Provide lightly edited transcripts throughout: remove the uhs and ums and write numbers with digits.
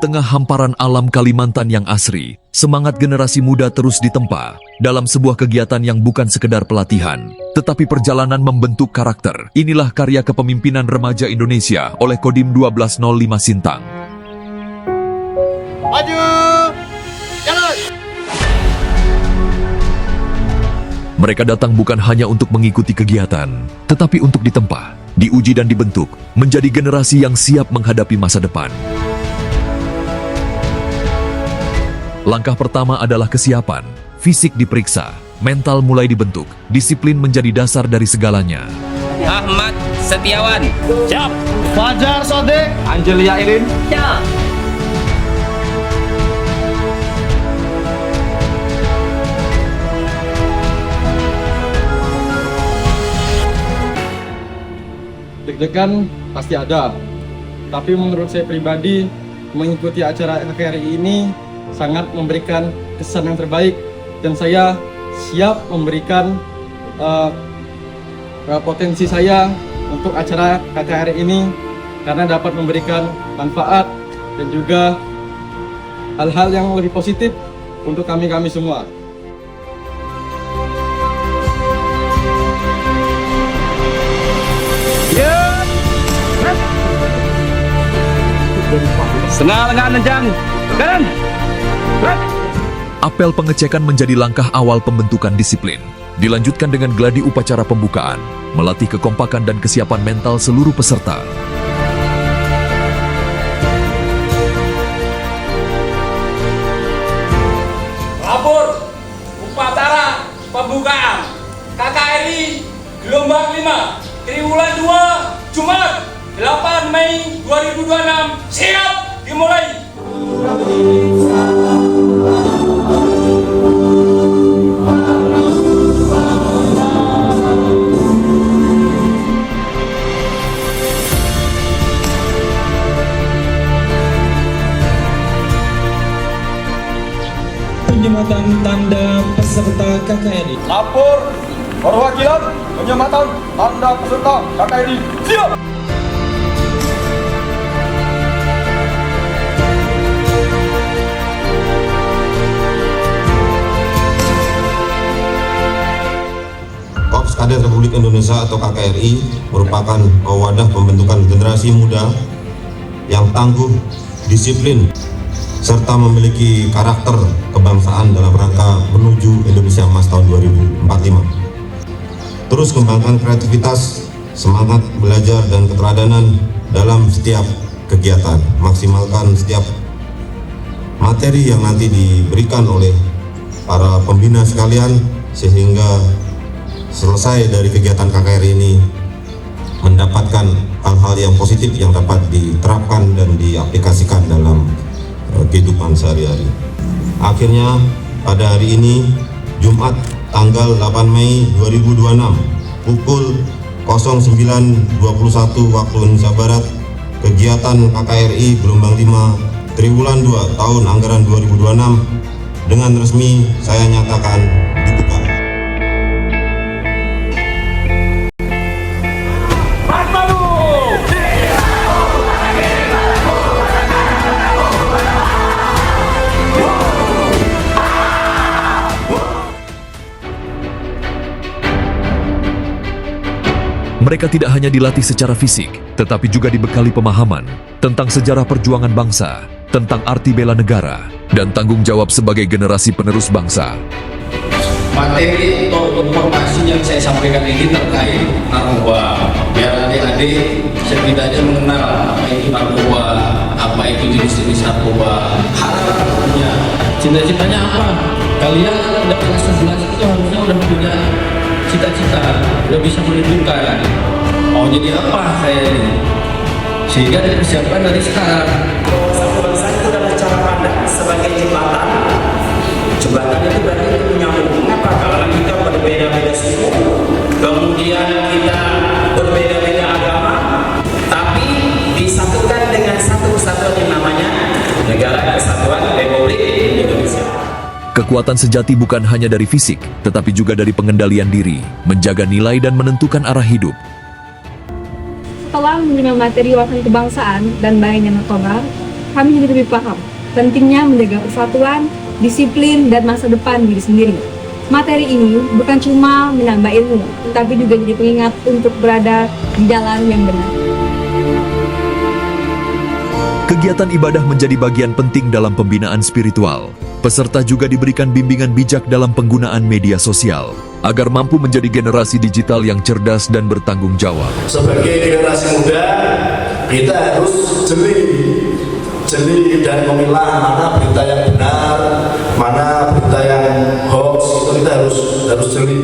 tengah hamparan alam Kalimantan yang asri, semangat generasi muda terus ditempa dalam sebuah kegiatan yang bukan sekedar pelatihan, tetapi perjalanan membentuk karakter. Inilah karya kepemimpinan remaja Indonesia oleh Kodim 1205 Sintang. Maju! Jalan! Mereka datang bukan hanya untuk mengikuti kegiatan, tetapi untuk ditempa, diuji dan dibentuk menjadi generasi yang siap menghadapi masa depan. Langkah pertama adalah kesiapan. Fisik diperiksa, mental mulai dibentuk, disiplin menjadi dasar dari segalanya. Ahmad Setiawan. Siap! Fajar Sodik! Angelia Irin! Siap. Deg-degan pasti ada, tapi menurut saya pribadi mengikuti acara KKRI ini sangat memberikan kesan yang terbaik dan saya siap memberikan potensi saya untuk acara KKRI ini karena dapat memberikan manfaat dan juga hal-hal yang lebih positif untuk kami semua. Setengah lengan nenjang! Kanan! Apel pengecekan menjadi langkah awal pembentukan disiplin. Dilanjutkan dengan gladi upacara pembukaan, melatih kekompakan dan kesiapan mental seluruh peserta. Lapor upacara pembukaan KKRI gelombang 5 triwulan 2 Jumat 8 Mei 2026 siap dimulai. Penyematan tanda peserta KKRI. Lapor perwakilan penyematan tanda peserta KKRI siap! Korps Kadet Republik Indonesia atau KKRI merupakan wadah pembentukan generasi muda yang tangguh, disiplin, serta memiliki karakter kebangsaan dalam rangka menuju Indonesia Emas tahun 2045. Terus kembangkan kreativitas, semangat belajar dan keteladanan dalam setiap kegiatan. Maksimalkan setiap materi yang nanti diberikan oleh para pembina sekalian sehingga selesai dari kegiatan KKRI ini mendapatkan hal-hal yang positif yang dapat diterapkan dan diaplikasikan dalam kehidupan sehari-hari. Akhirnya pada hari ini Jumat tanggal 8 Mei 2026 pukul 09.21 waktu Indonesia Barat, kegiatan KKRI gelombang 5 triwulan 2 tahun anggaran 2026 dengan resmi saya nyatakan dibuka. Mereka tidak hanya dilatih secara fisik, tetapi juga dibekali pemahaman tentang sejarah perjuangan bangsa, tentang arti bela negara, dan tanggung jawab sebagai generasi penerus bangsa. Materi atau informasi yang saya sampaikan ini terkait narkoba, biar adik-adik setidaknya mengenal apa itu narkoba, apa itu jenis-jenis narkoba, harapannya, cita-citanya apa. Kalian udah kelas 11 itu harusnya udah punya cita-cita, udah bisa menentukan mau jadi apa saya ini, sehingga dipersiapkan dari sekarang. Satu bangsa itu adalah cara pandang sebagai jembatan. Jembatan itu berarti itu menyambung. Mengapa? Kalau kita berbeda-beda suku, kemudian kita berbeda-beda agama, tapi disatukan dengan satu kesatuan yang namanya Negara Kesatuan Republik Indonesia. Kekuatan sejati bukan hanya dari fisik, tetapi juga dari pengendalian diri, menjaga nilai dan menentukan arah hidup. Setelah menerima materi wawasan kebangsaan dan bahayanya narkoba, kami jadi lebih paham pentingnya menjaga persatuan, disiplin, dan masa depan diri sendiri. Materi ini bukan cuma menambah ilmu, tetapi juga jadi pengingat untuk berada di jalan yang benar. Kegiatan ibadah menjadi bagian penting dalam pembinaan spiritual. Peserta juga diberikan bimbingan bijak dalam penggunaan media sosial, agar mampu menjadi generasi digital yang cerdas dan bertanggung jawab. Sebagai generasi muda, kita harus jeli dan memilah mana berita yang benar, mana berita yang hoax, itu kita harus jeli.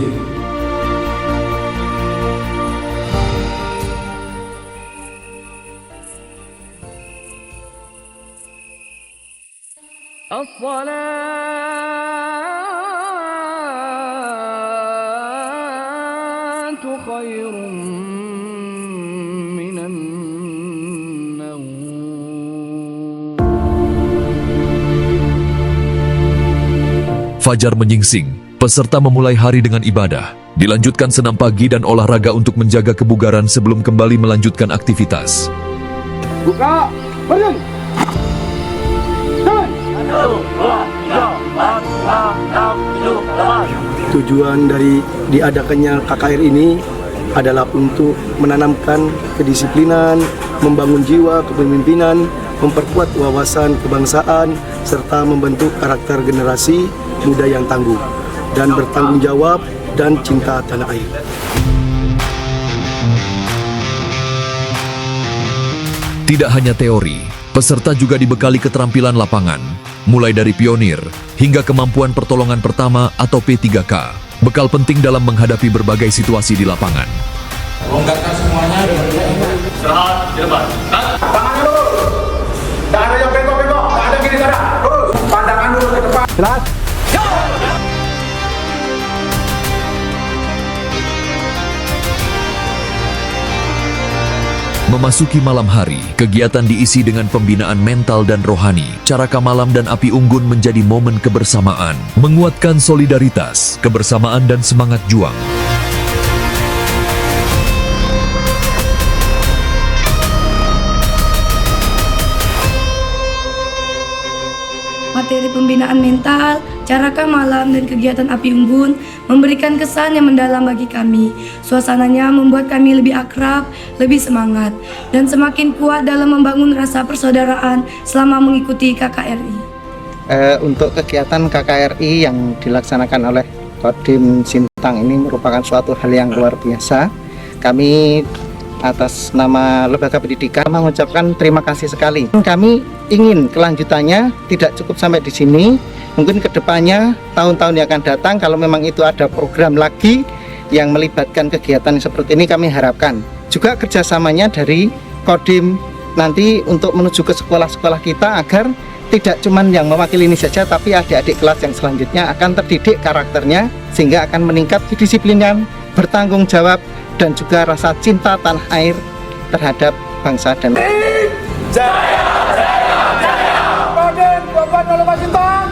Fajar menyingsing, peserta memulai hari dengan ibadah. Dilanjutkan senam pagi dan olahraga untuk menjaga kebugaran sebelum kembali melanjutkan aktivitas. Buka, berdiri. Tujuan dari diadakannya KKR ini adalah untuk menanamkan kedisiplinan, membangun jiwa kepemimpinan, memperkuat wawasan kebangsaan, serta membentuk karakter generasi muda yang tangguh dan bertanggung jawab dan cinta tanah air. Tidak hanya teori, peserta juga dibekali keterampilan lapangan, mulai dari pionir hingga kemampuan pertolongan pertama atau P3K. Bekal penting dalam menghadapi berbagai situasi di lapangan. Longgarkan semuanya dengan Istirahat di depan. Tangan dulu. Tidak ada yang bengkok-bengkok. Tidak ada gini sana. Terus. Pandangan dulu ke depan. Istirahat. Memasuki malam hari, kegiatan diisi dengan pembinaan mental dan rohani. Caraka Malam dan Api Unggun menjadi momen kebersamaan, menguatkan solidaritas, kebersamaan dan semangat juang. Materi pembinaan mental, Caraka Malam, dan kegiatan Api Unggun memberikan kesan yang mendalam bagi kami. Suasananya membuat kami lebih akrab, lebih semangat, dan semakin kuat dalam membangun rasa persaudaraan selama mengikuti KKRI. Untuk kegiatan KKRI yang dilaksanakan oleh Kodim Sintang ini merupakan suatu hal yang luar biasa. Kami atas nama Lembaga Pendidikan mengucapkan terima kasih sekali. Kami ingin kelanjutannya tidak cukup sampai di sini. Mungkin kedepannya tahun-tahun yang akan datang kalau memang itu ada program lagi yang melibatkan kegiatan seperti ini, kami harapkan juga kerjasamanya dari Kodim nanti untuk menuju ke sekolah-sekolah kita agar tidak cuma yang mewakili ini saja, tapi adik-adik kelas yang selanjutnya akan terdidik karakternya sehingga akan meningkat kedisiplinan, bertanggung jawab, dan juga rasa cinta tanah air terhadap bangsa dan Jaya, jaya, jaya. Kodim Kabupaten Lebak Sintang.